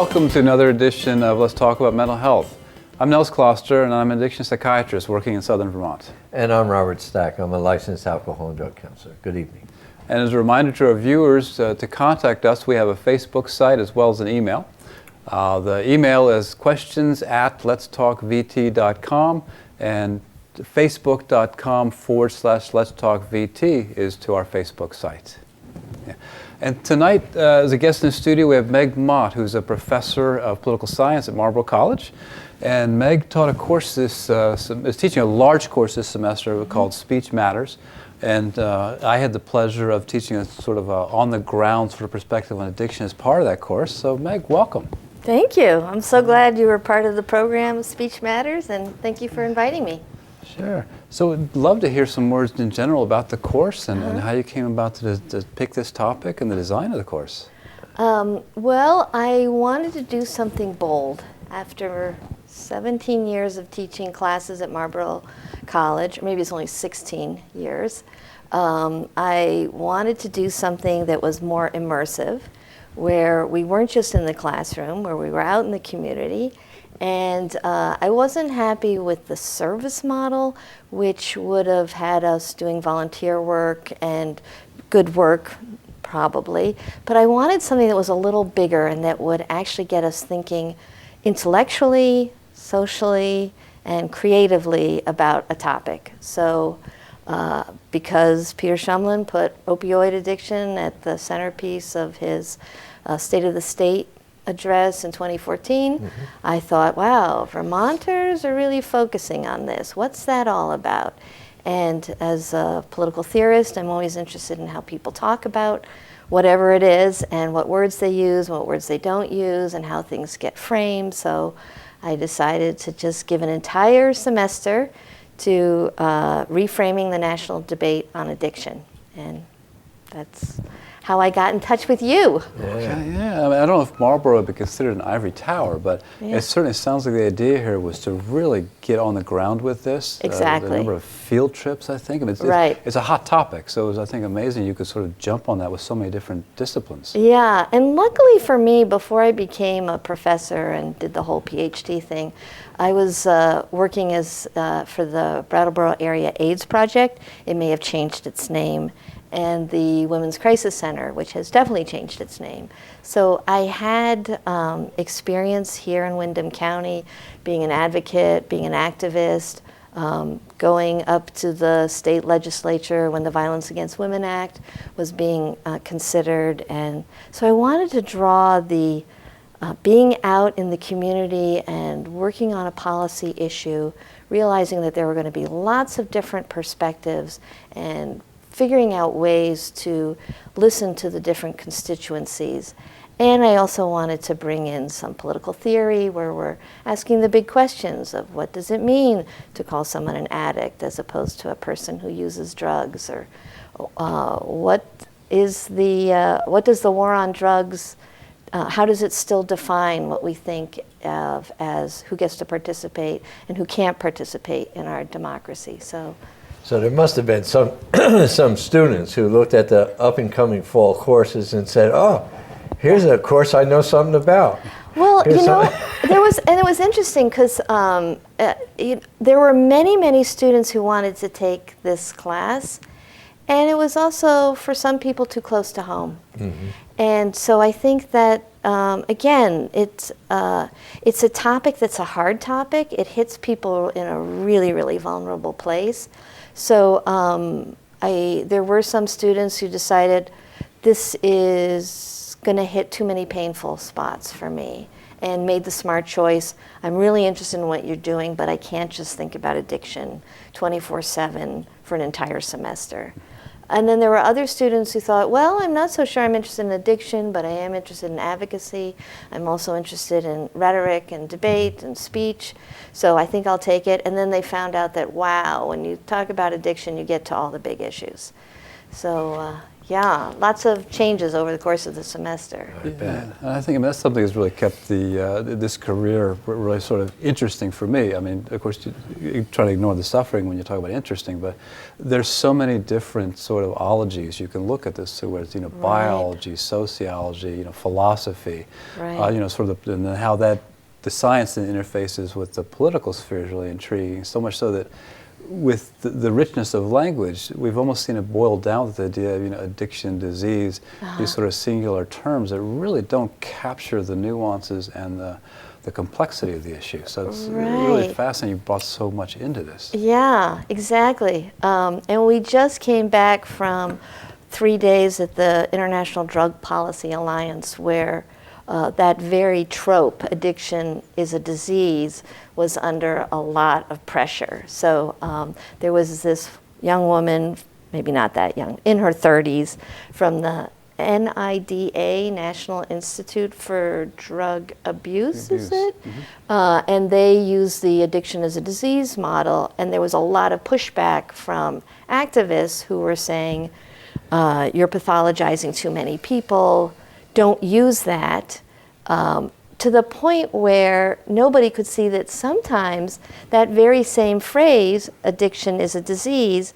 Welcome to another edition of Let's Talk About Mental Health. I'm Nels and I'm an addiction psychiatrist working in southern Vermont. And I'm Robert Stack. I'm a licensed alcohol and drug counselor. Good evening. And as a reminder to our viewers to contact us, we have a Facebook site as well as an email. The email is questions@letstalkvt.com and facebook.com/letstalkvt is to our Facebook site. Yeah. And tonight, as a guest in the studio, we have Meg Mott, who's a professor of political science at Marlboro College. And Meg taught a course is teaching a large course this semester called Speech Matters. And I had the pleasure of teaching a sort of on-the-ground sort of perspective on addiction as part of that course. So Meg, welcome. Thank you. I'm so glad you were part of the program Speech Matters, and thank you for inviting me. Sure. So I'd love to hear some words in general about the course and how you came about to pick this topic and the design of the course. Well, I wanted to do something bold. After 17 years of teaching classes at Marlboro College, or maybe it's only 16 years, I wanted to do something that was more immersive, where we weren't just in the classroom, where we were out in the community. And I wasn't happy with the service model, which would have had us doing volunteer work and good work, probably. But I wanted something that was a little bigger and that would actually get us thinking intellectually, socially, and creatively about a topic. So because Peter Shumlin put opioid addiction at the centerpiece of his State of the State address in 2014, I thought, wow, Vermonters are really focusing on this. What's that all about? And as a political theorist, I'm always interested in how people talk about whatever it is and what words they use, what words they don't use, and how things get framed. So I decided to just give an entire semester to reframing the national debate on addiction. And that's how I got in touch with you. Okay, yeah. I mean, I don't know if Marlboro would be considered an ivory tower, but it certainly sounds like the idea here was to really get on the ground with this. Exactly. The number of field trips, I think. I mean, it's a hot topic, so it was, I think, amazing you could sort of jump on that with so many different disciplines. Yeah, and luckily for me, before I became a professor and did the whole PhD thing, I was working as for the Brattleboro Area AIDS Project. It may have changed its name. And the Women's Crisis Center, which has definitely changed its name. So I had experience here in Windham County, being an advocate, being an activist, going up to the state legislature when the Violence Against Women Act was being considered. And so I wanted to draw the being out in the community and working on a policy issue, realizing that there were going to be lots of different perspectives and figuring out ways to listen to the different constituencies. And I also wanted to bring in some political theory where we're asking the big questions of what does it mean to call someone an addict as opposed to a person who uses drugs, or what does the war on drugs, how does it still define what we think of as who gets to participate and who can't participate in our democracy. So there must have been some some students who looked at the up-and-coming fall courses and said, "Oh, here's a course I know something about." Well, it was interesting because there were many students who wanted to take this class, and it was also for some people too close to home. And so I think that again, it's a topic that's a hard topic. It hits people in a really vulnerable place. So there were some students who decided this is going to hit too many painful spots for me, and made the smart choice. I'm really interested in what you're doing, but I can't just think about addiction 24/7 for an entire semester. And then there were other students who thought, well, I'm not so sure I'm interested in addiction, but I am interested in advocacy. I'm also interested in rhetoric and debate and speech, so I think I'll take it. And then they found out that, wow, when you talk about addiction, you get to all the big issues. So Yeah, lots of changes over the course of the semester. Yeah, and I think that's something that's really kept this career really sort of interesting for me. I mean, of course, you try to ignore the suffering when you talk about interesting, but there's so many different sort of ologies you can look at this to, where it's, biology, sociology, philosophy, Right. sort of, and then how the science then interfaces with the political sphere is really intriguing, so much so that with the richness of language, we've almost seen it boiled down to the idea of addiction, disease, these sort of singular terms that really don't capture the nuances and the complexity of the issue. So it's really Right. fascinating. You brought so much into this. Yeah, exactly. And we just came back from 3 days at the International Drug Policy Alliance, where that very trope, addiction is a disease, was under a lot of pressure. So there was this young woman, maybe not that young, in her 30s, from the NIDA, National Institute for Drug Abuse, is it? And they use the addiction as a disease model, and there was a lot of pushback from activists who were saying, you're pathologizing too many people, don't use that, to the point where nobody could see that sometimes that very same phrase, addiction is a disease,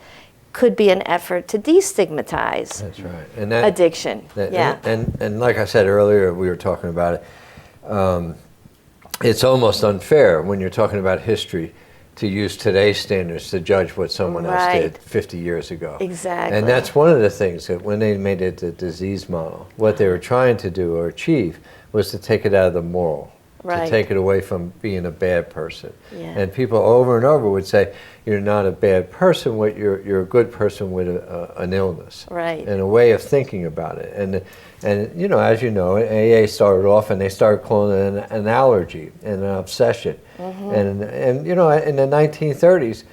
could be an effort to destigmatize That's right. And addiction. And like I said earlier, we were talking about it, it's almost unfair when you're talking about history to use today's standards to judge what someone else did 50 years ago. Exactly. And that's one of the things that when they made it a disease model, what they were trying to do or achieve was to take it out of the moral, to take it away from being a bad person. And people over and over would say, you're not a bad person, you're a good person with an illness. And a way of thinking about it. And as you know, AA started off and they started calling it an allergy and an obsession. And in the 1930s,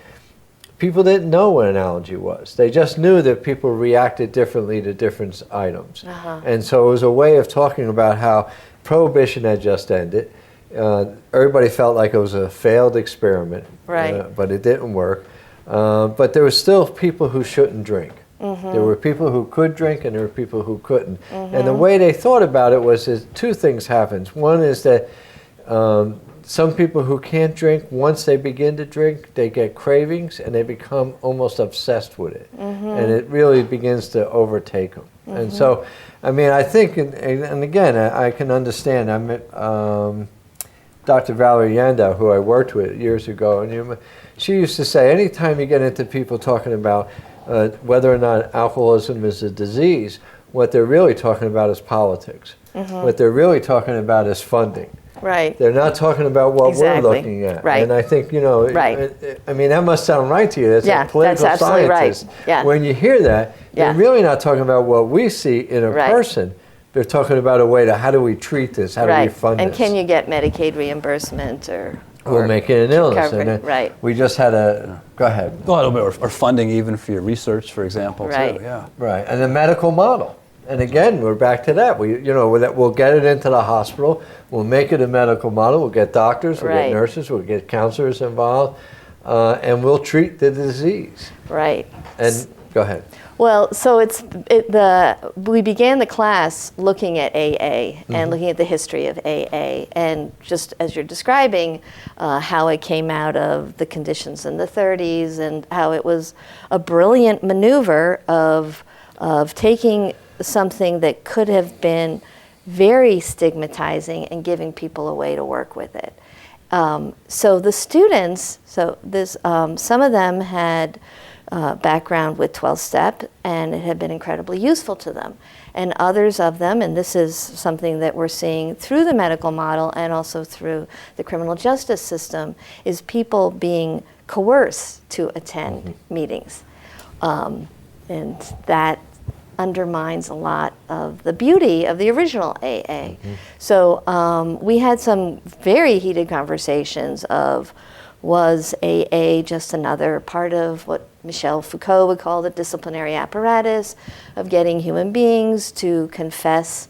people didn't know what an allergy was. They just knew that people reacted differently to different items. And so it was a way of talking about how Prohibition had just ended. Everybody felt like it was a failed experiment, but it didn't work. But there were still people who shouldn't drink. There were people who could drink and there were people who couldn't. And the way they thought about it was that two things happened. One is that some people who can't drink, once they begin to drink, they get cravings and they become almost obsessed with it. And it really begins to overtake them. And so, I mean, I think, and again, I can understand. I met Dr. Valerie Yanda, who I worked with years ago, and she used to say, anytime you get into people talking about whether or not alcoholism is a disease, what they're really talking about is politics. What they're really talking about is funding. They're not talking about what we're looking at. And I think, I mean, that must sound right to you. As a political scientist. When you hear that, they're really not talking about what we see in a person. They're talking about a way to how do we treat this, how do we fund this. And can you get Medicaid reimbursement or we'll make it an illness. And we just had go ahead. A little bit, or funding even for your research, for example, too. And the medical model. And again, we're back to that. We'll get it into the hospital. We'll make it a medical model. We'll get doctors. We'll get nurses. We'll get counselors involved, and we'll treat the disease. And go ahead. Well, so we began the class looking at AA and looking at the history of AA, and just as you're describing, how it came out of the conditions in the 30s and how it was a brilliant maneuver of taking something that could have been very stigmatizing and giving people a way to work with it. So the students, some of them had background with 12-step, and it had been incredibly useful to them. And others of them, and this is something that we're seeing through the medical model and also through the criminal justice system, is people being coerced to attend meetings. And that undermines a lot of the beauty of the original AA. So we had some very heated conversations of, was AA just another part of what Michel Foucault would call the disciplinary apparatus of getting human beings to confess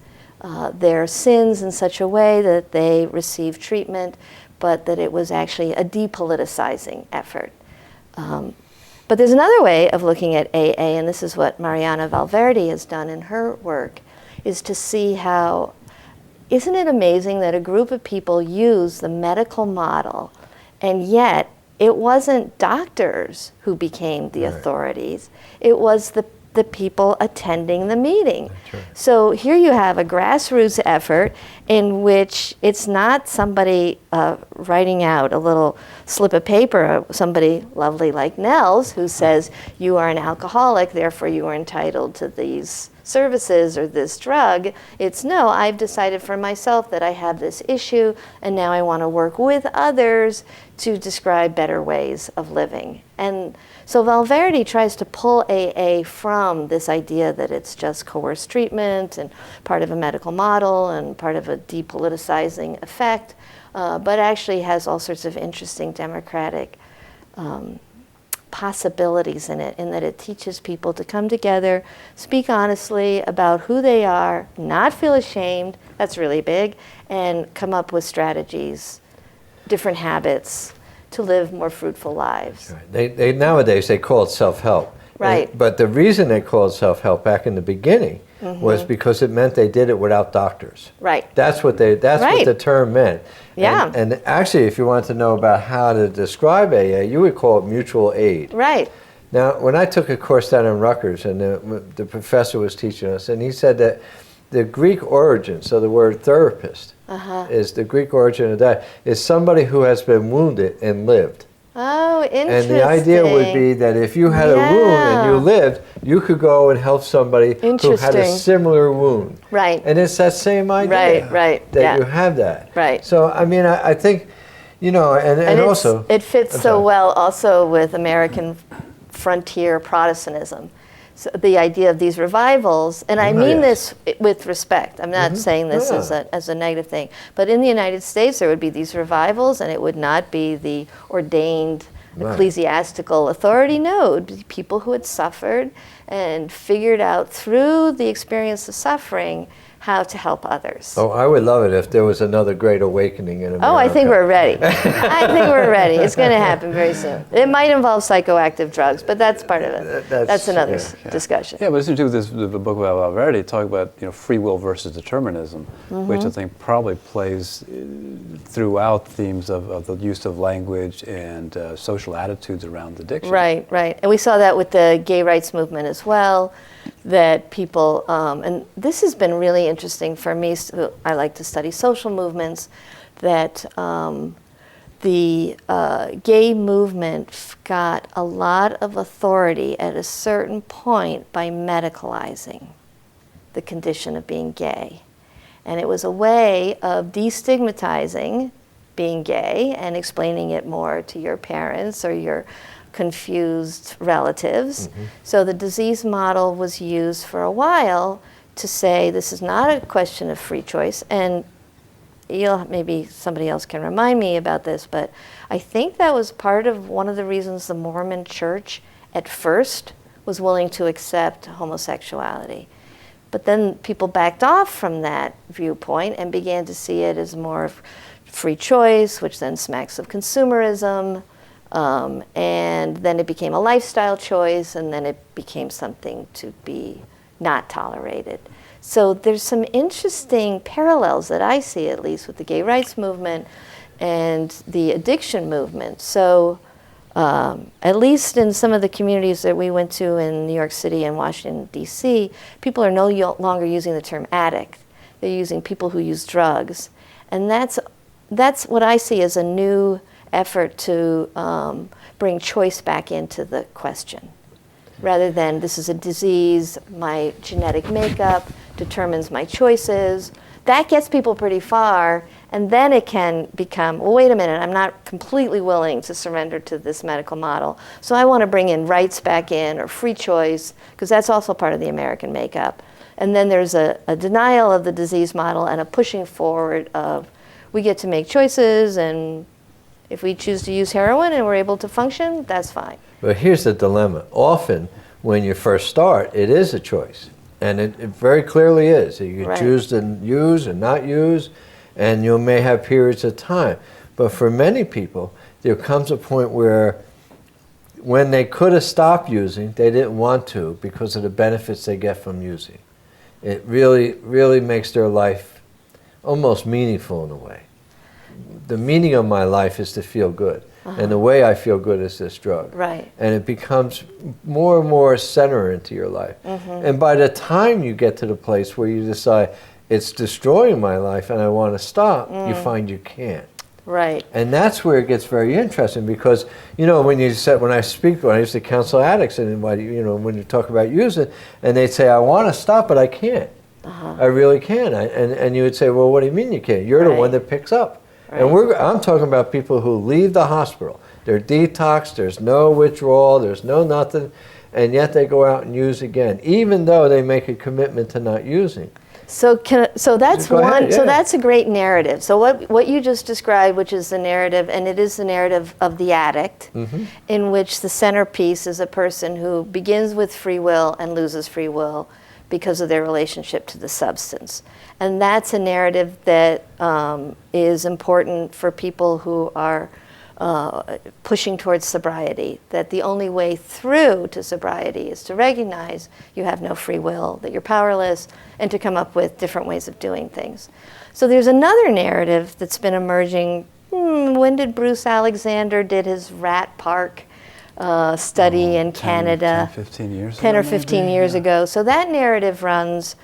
their sins in such a way that they receive treatment, but that it was actually a depoliticizing effort. But there's another way of looking at AA, and this is what Mariana Valverde has done in her work, is to see how, isn't it amazing that a group of people use the medical model, and yet it wasn't doctors who became the authorities, it was the people attending the meeting. Right. So here you have a grassroots effort in which it's not somebody writing out a little slip of paper, somebody lovely like Nels who says, you are an alcoholic, therefore you are entitled to these services or this drug. It's no, I've decided for myself that I have this issue and now I want to work with others to describe better ways of living. And so Valverde tries to pull AA from this idea that it's just coerced treatment and part of a medical model and part of a depoliticizing effect, but actually has all sorts of interesting democratic possibilities in it, in that it teaches people to come together, speak honestly about who they are, not feel ashamed, that's really big, and come up with strategies, different habits to live more fruitful lives. Right. They nowadays they call it self-help. Right. But the reason they called it self-help back in the beginning was because it meant they did it without doctors. Right. That's what what the term meant. Yeah. And actually, if you want to know about how to describe AA, you would call it mutual aid. Right. Now, when I took a course down in Rutgers, and the professor was teaching us, and he said that the Greek origin, so the word therapist, is the Greek origin of that, is somebody who has been wounded and lived. Oh, interesting. And the idea would be that if you had a wound and you lived, you could go and help somebody who had a similar wound. Right. And it's that same idea. Right. That you have that. Right. So, I mean, I think, you know, and also... It fits so well also with American frontier Protestantism. So the idea of these revivals, and I mean this with respect. I'm not saying this as a negative thing. But in the United States, there would be these revivals, and it would not be the ordained ecclesiastical authority. No, it would be people who had suffered and figured out through the experience of suffering how to help others. Oh, I would love it if there was another great awakening in America. Oh, I think we're ready. I think we're ready. It's going to happen very soon. It might involve psychoactive drugs, but that's part of it. That's another discussion. Yeah, but it's interesting with the book about Valverde, talk about free will versus determinism, which I think probably plays throughout themes of the use of language and social attitudes around addiction. Right. And we saw that with the gay rights movement as well, that people, and this has been really interesting for me, I like to study social movements, that the gay movement got a lot of authority at a certain point by medicalizing the condition of being gay. And it was a way of destigmatizing being gay and explaining it more to your parents or your confused relatives. So the disease model was used for a while to say this is not a question of free choice. And maybe somebody else can remind me about this, but I think that was part of one of the reasons the Mormon Church at first was willing to accept homosexuality. But then people backed off from that viewpoint and began to see it as more of free choice, which then smacks of consumerism. And then it became a lifestyle choice, and then it became something to be not tolerated. So there's some interesting parallels that I see, at least, with the gay rights movement and the addiction movement. So at least in some of the communities that we went to in New York City and Washington, D.C., people are no longer using the term addict. They're using people who use drugs. And that's what I see as a new effort to bring choice back into the question. Rather than this is a disease, my genetic makeup determines my choices. That gets people pretty far, and then it can become, well, wait a minute, I'm not completely willing to surrender to this medical model, so I want to bring in rights back in, or free choice, because that's also part of the American makeup. And then there's a denial of the disease model and a pushing forward of, we get to make choices, and if we choose to use heroin and we're able to function, that's fine. But here's the dilemma. Often, when you first start, it is a choice. And it very clearly is. You can choose to use and not use, and you may have periods of time. But for many people, there comes a point where when they could have stopped using, they didn't want to because of the benefits they get from using. It really, really makes their life almost meaningful in a way. The meaning of my life is to feel good. And the way I feel good is this drug. Right. And it becomes more and more center into your life. And by the time you get to the place where you decide, it's destroying my life and I want to stop, you find you can't. Right. And that's where it gets very interesting because, you know, when I used to counsel addicts, and you know, when you talk about using, and they'd say, I want to stop, but I can't. I really can't. And you would say, well, what do you mean you can't? You're the one that picks up. Right. And I'm talking about people who leave the hospital. They're detoxed, there's no withdrawal, there's no nothing, and yet they go out and use again, even though they make a commitment to not using. So that's Go ahead, yeah. So that's a great narrative. So what you just described, which is the narrative, and it is the narrative of the addict, in which the centerpiece is a person who begins with free will and loses free will because of their relationship to the substance. And that's a narrative that is important for people who are pushing towards sobriety, that the only way through to sobriety is to recognize you have no free will, that you're powerless, and to come up with different ways of doing things. So there's another narrative that's been emerging. When did Bruce Alexander did his rat park study in Canada? 10 or 15 years ago. So that narrative runs,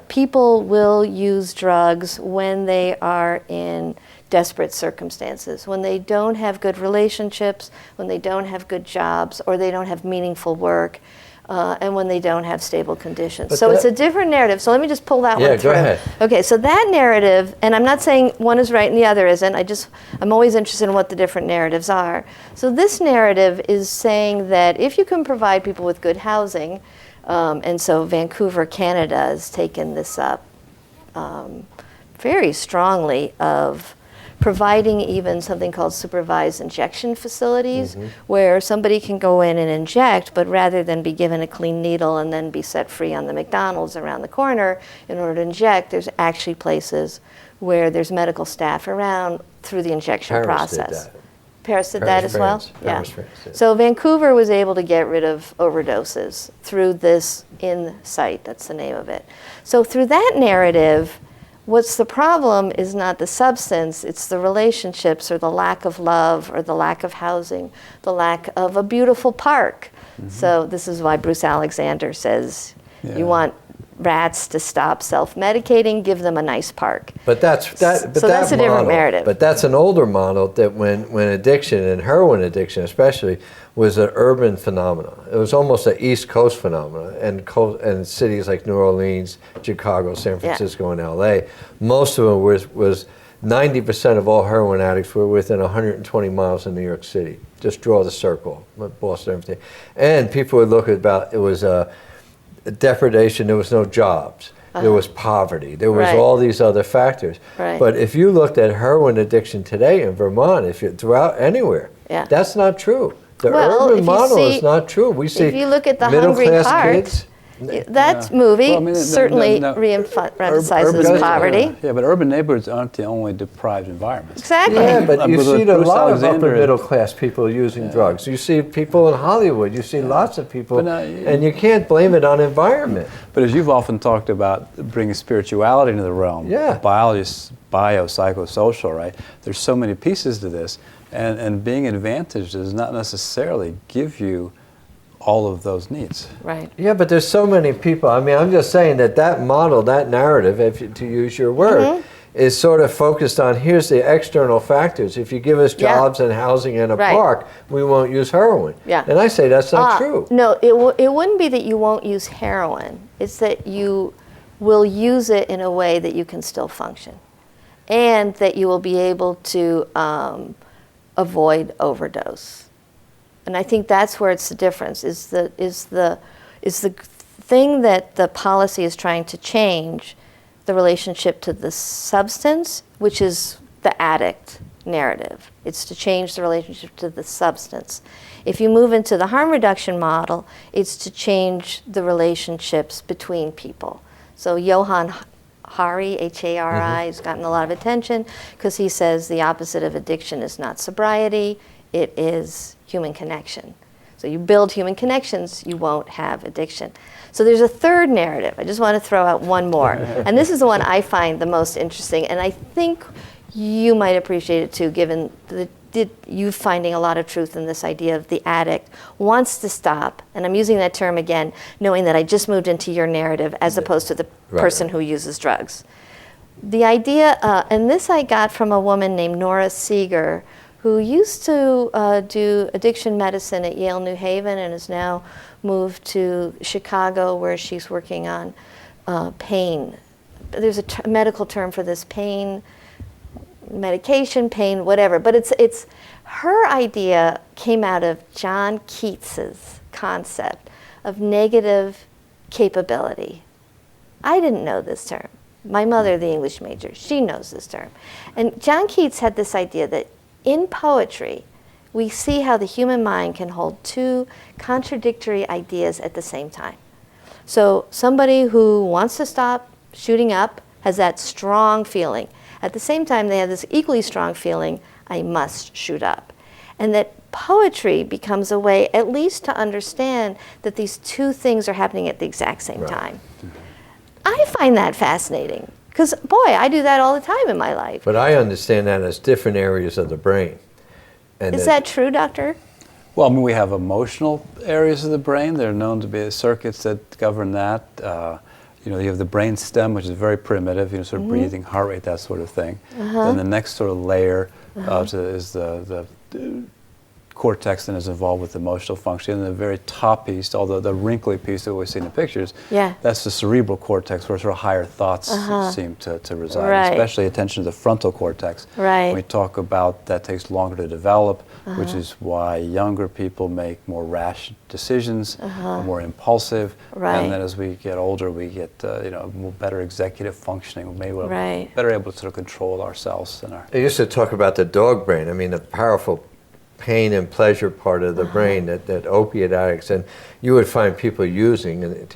people will use drugs when they are in desperate circumstances, when they don't have good relationships, when they don't have good jobs, or they don't have meaningful work, and when they don't have stable conditions. But so it's a different narrative. So let me just pull that one through. Go ahead. Okay, so that narrative, and I'm not saying one is right and the other isn't, I'm always interested in what the different narratives are. So this narrative is saying that if you can provide people with good housing, and so Vancouver, Canada has taken this up very strongly, of providing even something called supervised injection facilities, where somebody can go in and inject, but rather than be given a clean needle and then be set free on the McDonald's around the corner in order to inject, there's actually places where there's medical staff around through the injection process. Paris did that as well? Yeah. So Vancouver was able to get rid of overdoses through this insight, that's the name of it. So through that narrative, what's the problem is not the substance, it's the relationships or the lack of love or the lack of housing, the lack of a beautiful park. So this is why Bruce Alexander says, you want rats to stop self-medicating, give them a nice park. But that's a different narrative. But that's an older model that when addiction, and heroin addiction especially, was an urban phenomenon. It was almost an East Coast phenomenon, and cities like New Orleans, Chicago, San Francisco, and LA, most of them was 90% of all heroin addicts were within 120 miles of New York City. Just draw the circle, Boston, everything. And people would look at it was depredation, there was no jobs, there was poverty, there was all these other factors. But if you looked at heroin addiction today in Vermont, if you throughout anywhere, that's not true. The urban model is not true. We see if you look at the Hungry Heart, kids, that movie certainly re-emphasizes poverty. Yeah, but urban neighborhoods aren't the only deprived environments. Exactly. Yeah, but you see a lot of upper middle class people using drugs. You see people in Hollywood. You see lots of people, and you can't blame it on environment. But as you've often talked about, bringing spirituality into the realm, biology, psychosocial, right? There's so many pieces to this, and being advantaged does not necessarily give you all of those needs. Right. Yeah, but there's so many people. I mean, I'm just saying that model, that narrative, to use your word, is sort of focused on here's the external factors. If you give us jobs and housing and a park, we won't use heroin. Yeah. And I say that's not true. No, it wouldn't be that you won't use heroin. It's that you will use it in a way that you can still function, and that you will be able to avoid overdose. And I think that's where it's the difference, is the thing that the policy is trying to change, the relationship to the substance, which is the addict narrative. It's to change the relationship to the substance. If you move into the harm reduction model, it's to change the relationships between people. So Johann Hari, H-A-R-I, has gotten a lot of attention because he says the opposite of addiction is not sobriety, it is human connection. So you build human connections, you won't have addiction. So there's a third narrative. I just want to throw out one more. And this is the one I find the most interesting. And I think you might appreciate it too, given you finding a lot of truth in this idea of the addict wants to stop. And I'm using that term again, knowing that I just moved into your narrative as opposed to the person who uses drugs. The idea, and this I got from a woman named Nora Seeger, who used to do addiction medicine at Yale New Haven and has now moved to Chicago, where she's working on pain. There's a medical term for this: pain medication, pain, whatever. But it's her idea came out of John Keats's concept of negative capability. I didn't know this term. My mother, the English major, she knows this term. And John Keats had this idea that in poetry, we see how the human mind can hold two contradictory ideas at the same time. So somebody who wants to stop shooting up has that strong feeling. At the same time, they have this equally strong feeling, I must shoot up. And that poetry becomes a way at least to understand that these two things are happening at the exact same time. I find that fascinating, because boy, I do that all the time in my life. But I understand that as different areas of the brain. And is that true, Doctor? Well, I mean, we have emotional areas of the brain. They're known to be circuits that govern that. You know, you have the brain stem, which is very primitive, you know, sort of breathing, heart rate, that sort of thing. Then the next sort of layer is the cortex, and is involved with emotional function. And the very top piece, although the wrinkly piece that we see in the pictures, that's the cerebral cortex, where sort of higher thoughts seem to reside, especially attention to the frontal cortex. When we talk about that takes longer to develop, which is why younger people make more rash decisions, more impulsive, and then as we get older, we get you know, better executive functioning, maybe we're better able to sort of control ourselves. And I used to talk about the dog brain. I mean, the powerful pain and pleasure part of the brain that opiate addicts, and you would find people using it,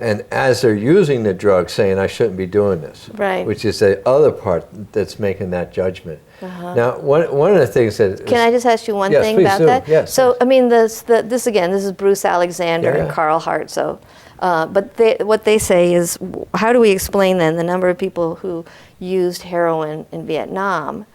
and as they're using the drug, saying I shouldn't be doing this, which is the other part that's making that judgment. Now, one of the things that can I just ask you one thing about that? Yes. So I mean, this is Bruce Alexander and Carl Hart. So, but what they say is, how do we explain then the number of people who used heroin in Vietnam?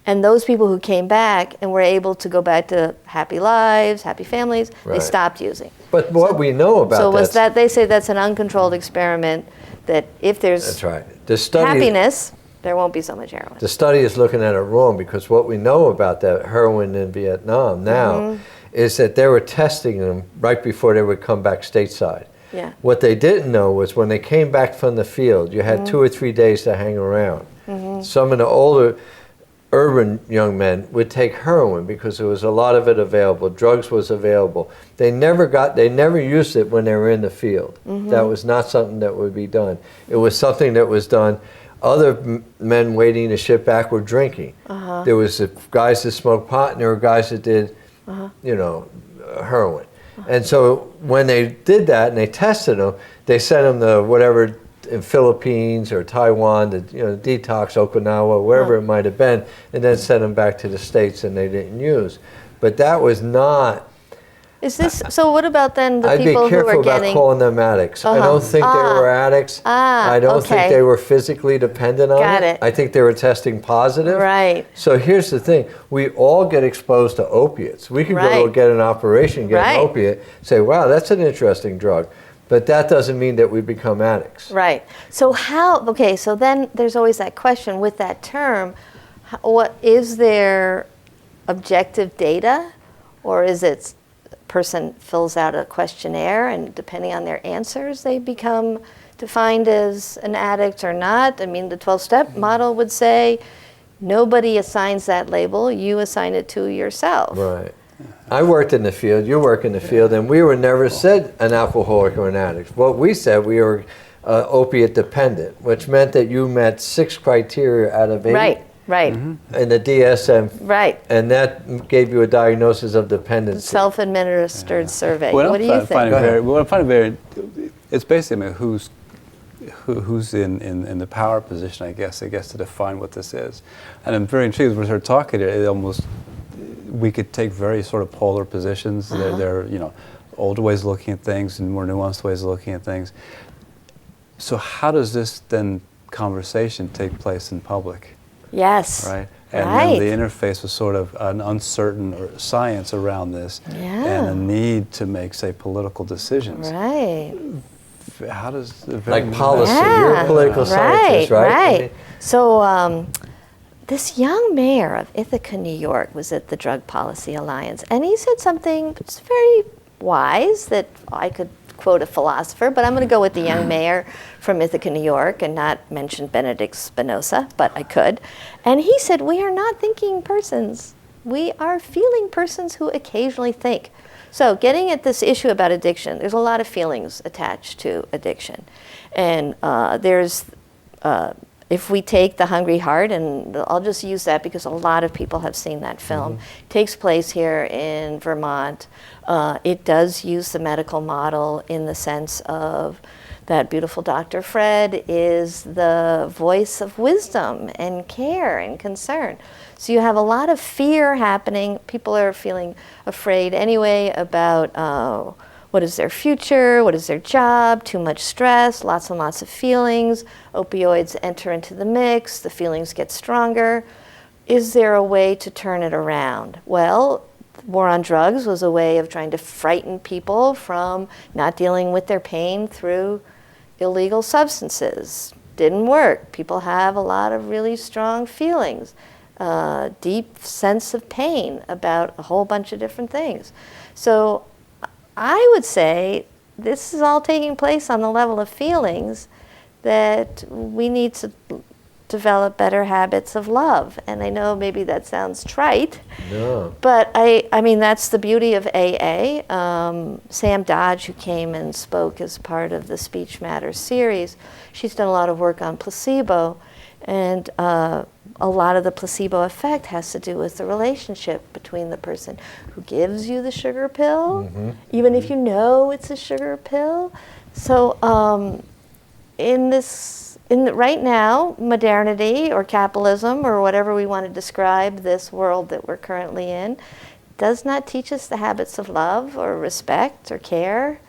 And those people who came back and were able to go back to happy lives, happy families, they stopped using. But what we know about that, they say that's an uncontrolled experiment, that if there's happiness, there won't be so much heroin. The study is looking at it wrong, because what we know about that heroin in Vietnam now is that they were testing them right before they would come back stateside. What they didn't know was when they came back from the field, you had 2 or 3 days to hang around. Some of the older urban young men would take heroin because there was a lot of it available. Drugs was available. They never used it when they were in the field. That was not something that would be done. It was something that was done. Other men waiting to ship back were drinking. There was guys that smoked pot, and there were guys that did, you know, heroin. And so when they did that and they tested them, they sent them to whatever, in Philippines or Taiwan, detox, Okinawa, wherever it might have been, and then sent them back to the States, and they didn't use. But that was not. Is this so? What about then the I'd people be careful who are about getting? calling them addicts. I don't think they were addicts. I don't think they were physically dependent on it. I think they were testing positive. So here's the thing: we all get exposed to opiates. We could go get an operation, get an opiate, say, "Wow, that's an interesting drug." But that doesn't mean that we become addicts. So so then there's always that question with that term, what is there objective data, or is it a person fills out a questionnaire and depending on their answers they become defined as an addict or not? I mean, the 12-step model would say nobody assigns that label, you assign it to yourself. I worked in the field, you work in the field, and we were never said an alcoholic or an addict. What we said, we were opiate dependent, which meant that you met 6 criteria out of 8. In the DSM. And that gave you a diagnosis of dependency. Self-administered survey. What do you think? I find it very, it's basically, I mean, who's in the power position, I guess, to define what this is. And I'm very intrigued when we're talking, it almost, we could take very sort of polar positions. They're you know, older ways of looking at things and more nuanced ways of looking at things. So how does this then conversation take place in public? Yes. Right? And then the interface was sort of an uncertain science around this and a need to make, say, political decisions. Right. How does like policy? You're a political scientist, right? Right. So this young mayor of Ithaca, New York, was at the Drug Policy Alliance, and he said something that's very wise that I could quote a philosopher, but I'm going to go with the young mayor from Ithaca, New York, and not mention Benedict Spinoza, but I could. And he said, we are not thinking persons. We are feeling persons who occasionally think. So getting at this issue about addiction, there's a lot of feelings attached to addiction. And if we take The Hungry Heart, and I'll just use that because a lot of people have seen that film. It takes place here in Vermont. It does use the medical model in the sense of that beautiful Dr. Fred is the voice of wisdom and care and concern. So you have a lot of fear happening. People are feeling afraid anyway about what is their future, what is their job, too much stress, lots and lots of feelings. Opioids enter into the mix, the feelings get stronger. Is there a way to turn it around? Well, war on drugs was a way of trying to frighten people from not dealing with their pain through illegal substances. Didn't work. People have a lot of really strong feelings, deep sense of pain about a whole bunch of different things. So I would say this is all taking place on the level of feelings, that we need to develop better habits of love. And I know maybe that sounds trite, but I mean, that's the beauty of AA. Sam Dodge, who came and spoke as part of the Speech Matters series, she's done a lot of work on placebo, and a lot of the placebo effect has to do with the relationship between the person who gives you the sugar pill, even if you know it's a sugar pill. So right now, modernity or capitalism or whatever we want to describe this world that we're currently in does not teach us the habits of love or respect or care.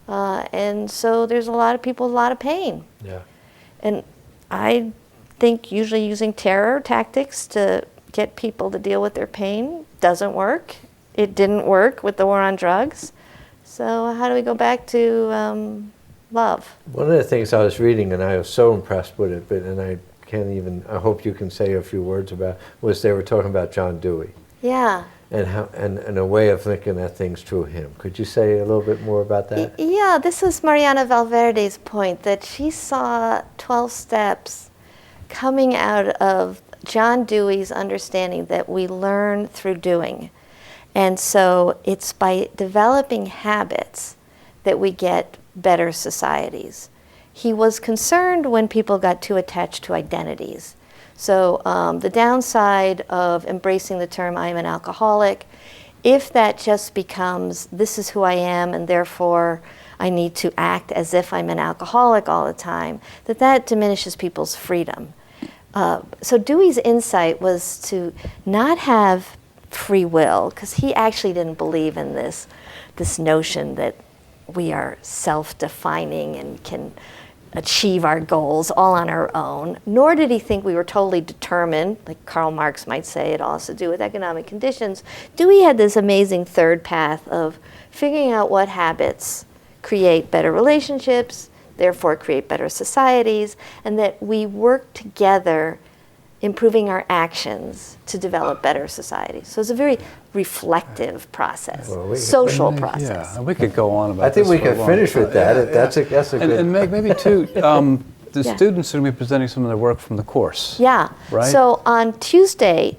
And so there's a lot of people with a lot of pain. Yeah. And I think usually using terror tactics to get people to deal with their pain doesn't work. It didn't work with the war on drugs. So how do we go back to love? One of the things I was reading, and I was so impressed with it, and I hope you can say a few words about, was they were talking about John Dewey. Yeah. And a way of looking at things through him. Could you say a little bit more about that? Yeah, this is Mariana Valverde's point, that she saw 12 steps coming out of John Dewey's understanding that we learn through doing. And so it's by developing habits that we get better societies. He was concerned when people got too attached to identities. So the downside of embracing the term "I am an alcoholic," if that just becomes, this is who I am and therefore I need to act as if I'm an alcoholic all the time, that diminishes people's freedom. So Dewey's insight was to not have free will, because he actually didn't believe in this notion that we are self-defining and can achieve our goals all on our own, nor did he think we were totally determined, like Karl Marx might say it all has to do with economic conditions. Dewey had this amazing third path of figuring out what habits create better relationships, therefore create better societies, and that we work together improving our actions to develop better societies. So it's a very reflective process, social process. Yeah, we could go on about I think this we could finish with that. That's a good... And Meg, maybe too, the students are going to be presenting some of their work from the course. Yeah. Right? So on Tuesday,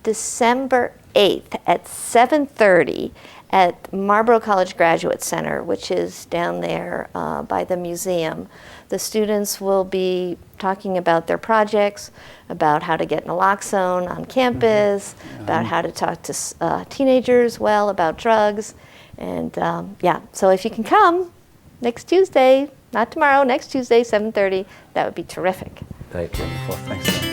December 8th at 7:30 at Marlboro College Graduate Center, which is down there by the museum, the students will be talking about their projects, about how to get naloxone on campus, about how to talk to teenagers well about drugs. And so if you can come next Tuesday, not tomorrow, next Tuesday, 7:30, that would be terrific. Thank you. Well, thanks.